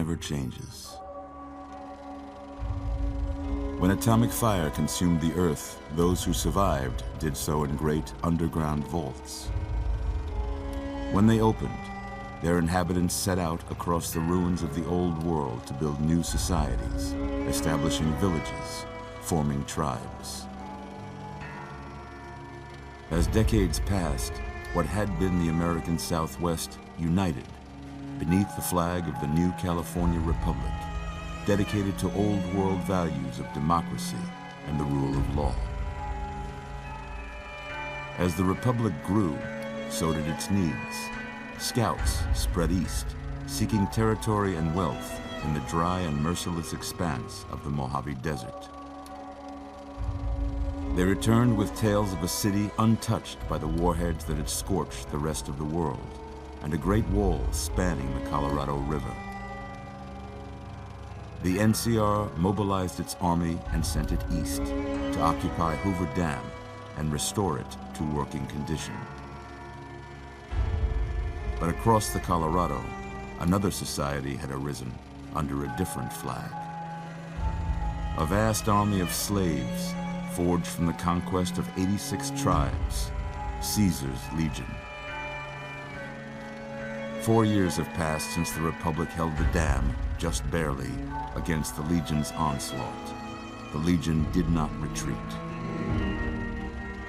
never changes. When atomic fire consumed the Earth, those who survived did so in great underground vaults. When they opened, their inhabitants set out across the ruins of the old world to build new societies, establishing villages, forming tribes. As decades passed, what had been the American Southwest united beneath the flag of the new California Republic, dedicated to old world values of democracy and the rule of law. As the Republic grew, so did its needs. Scouts spread east, seeking territory and wealth in the dry and merciless expanse of the Mojave Desert. They returned with tales of a city untouched by the warheads that had scorched the rest of the world, and a great wall spanning the Colorado River. The NCR mobilized its army and sent it east to occupy Hoover Dam and restore it to working condition. But across the Colorado, another society had arisen under a different flag. A vast army of slaves forged from the conquest of 86 tribes, Caesar's Legion. 4 years have passed since the Republic held the dam, just barely, against the Legion's onslaught. The Legion did not retreat.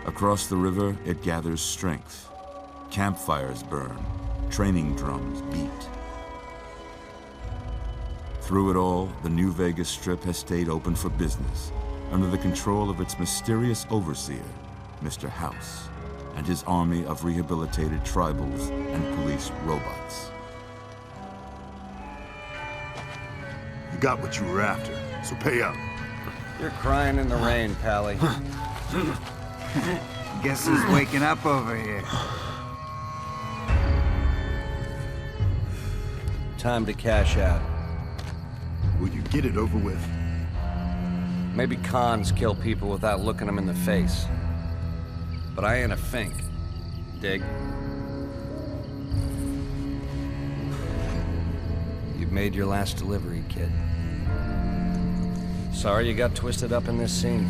Across the river, it gathers strength. Campfires burn, training drums beat. Through it all, the New Vegas Strip has stayed open for business, under the control of its mysterious overseer, Mr. House, and his army of rehabilitated tribals and police robots. You got what you were after, so pay up. You're crying in the rain, Pally. Guess he's waking up over here. Time to cash out. Will you get it over with? Maybe cons kill people without looking them in the face. But I ain't a fink. Dig? You've made your last delivery, kid. Sorry you got twisted up in this scene.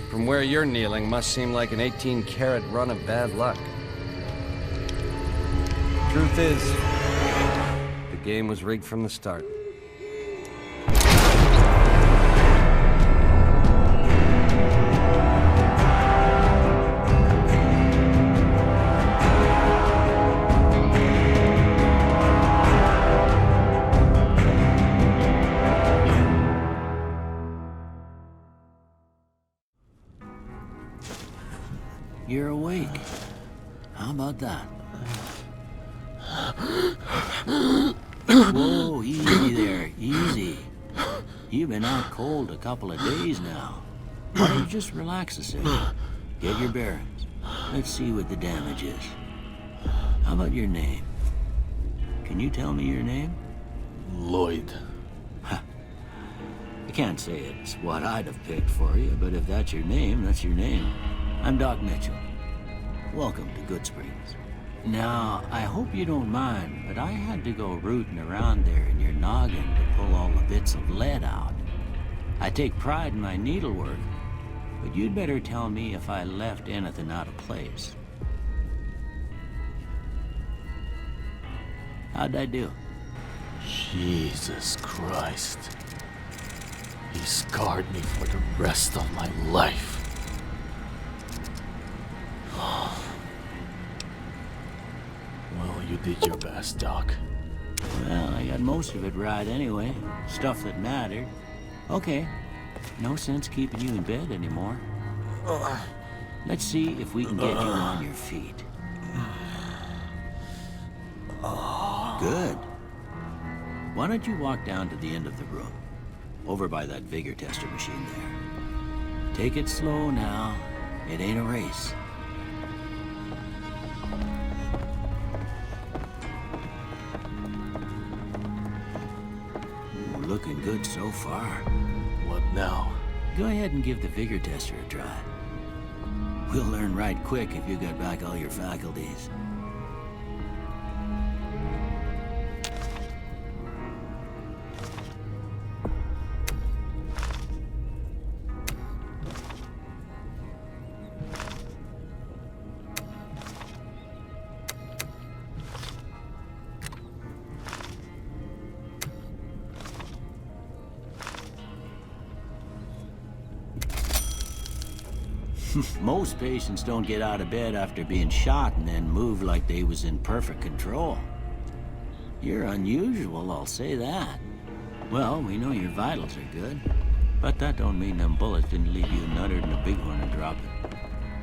From where you're kneeling must seem like an 18-carat run of bad luck. Truth is, the game was rigged from the start. You're awake. How about that? Whoa, easy there, easy. You've been out cold a couple of days now. Why don't you just relax a second? Get your bearings. Let's see what the damage is. How about your name? Can you tell me your name? Lloyd. I can't say it's what I'd have picked for you, but if that's your name, that's your name. I'm Doc Mitchell. Welcome to Good Springs. Now, I hope you don't mind, but I had to go rooting around there in your noggin to pull all the bits of lead out. I take pride in my needlework, but you'd better tell me if I left anything out of place. How'd I do? Jesus Christ. He scarred me for the rest of my life. Well, you did your best, Doc. Well, I got most of it right anyway. Stuff that mattered. Okay. No sense keeping you in bed anymore. Let's see if we can get you on your feet. Good. Why don't you walk down to the end of the room? Over by that vigor tester machine there. Take it slow now. It ain't a race. Looking good so far. What now? Go ahead and give the vigor tester a try. We'll learn right quick if you got back all your faculties. Most patients don't get out of bed after being shot and then move like they was in perfect control. You're unusual, I'll say that. Well, we know your vitals are good, but that don't mean them bullets didn't leave you nuttered and a bighorn and drop it.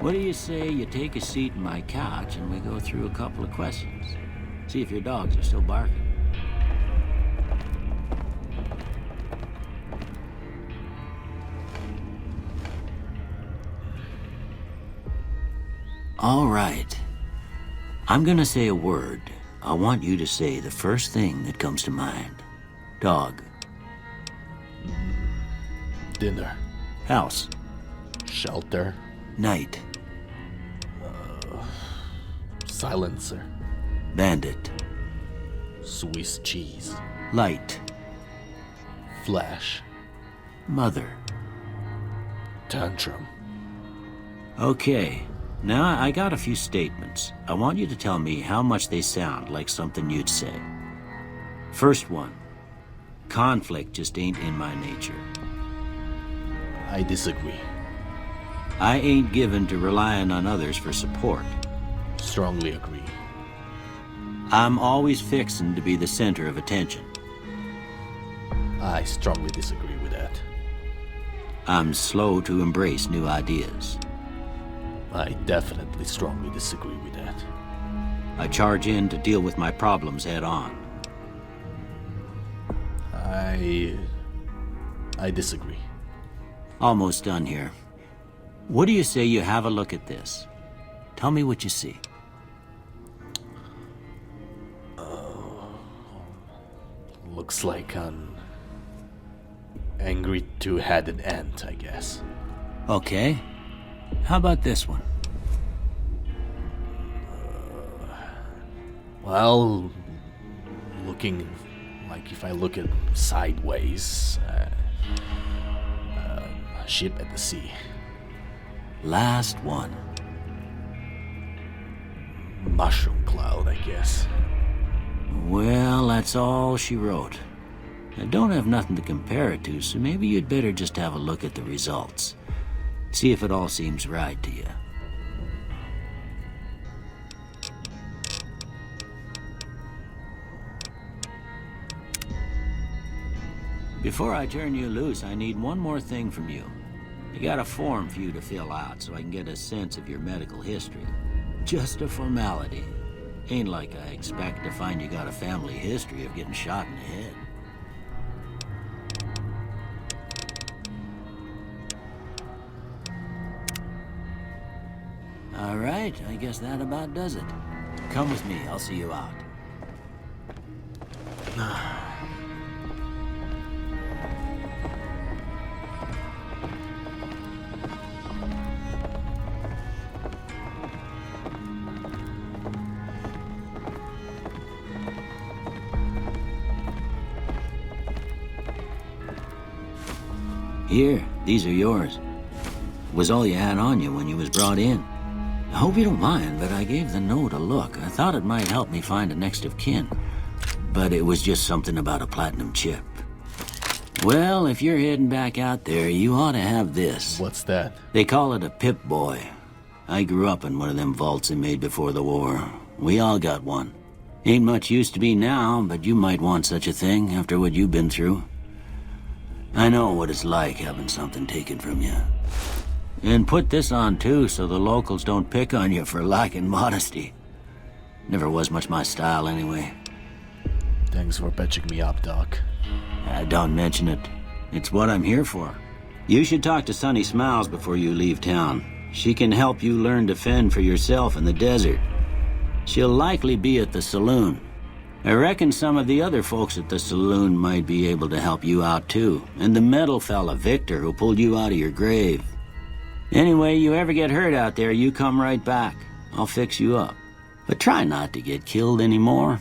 What do you say you take a seat in my couch and we go through a couple of questions? See if your dogs are still barking. All right. I'm gonna say a word. I want you to say the first thing that comes to mind. Dog. Dinner. House. Shelter. Night. Silencer. Bandit. Swiss cheese. Light. Flash. Mother. Tantrum. Okay. Now, I got a few statements. I want you to tell me how much they sound like something you'd say. First one. Conflict just ain't in my nature. I disagree. I ain't given to relying on others for support. Strongly agree. I'm always fixin' to be the center of attention. I strongly disagree with that. I'm slow to embrace new ideas. I definitely strongly disagree with that. I charge in to deal with my problems head on. I disagree. Almost done here. What do you say you have a look at this? Tell me what you see. Looks like an angry two-headed ant, I guess. Okay. How about this one? Well, looking like if I look at sideways, a ship at the sea. Last one. Mushroom cloud, I guess. Well, that's all she wrote. I don't have nothing to compare it to, so maybe you'd better just have a look at the results. See if it all seems right to you. Before I turn you loose, I need one more thing from you. I got a form for you to fill out so I can get a sense of your medical history. Just a formality. Ain't like I expect to find you got a family history of getting shot in the head. All right, I guess that about does it. Come with me, I'll see you out. Here, these are yours. Was all you had on you when you was brought in. I hope you don't mind, but I gave the note a look. I thought it might help me find a next of kin. But it was just something about a platinum chip. Well, if you're heading back out there, you ought to have this. What's that? They call it a Pip-Boy. I grew up in one of them vaults they made before the war. We all got one. Ain't much use to be now, but you might want such a thing after what you've been through. I know what it's like having something taken from you. And put this on too, so the locals don't pick on you for lacking modesty. Never was much my style anyway. Thanks for patching me up, Doc. Don't mention it. It's what I'm here for. You should talk to Sunny Smiles before you leave town. She can help you learn to fend for yourself in the desert. She'll likely be at the saloon. I reckon some of the other folks at the saloon might be able to help you out too. And the metal fella, Victor, who pulled you out of your grave. Anyway, you ever get hurt out there, you come right back. I'll fix you up. But try not to get killed anymore.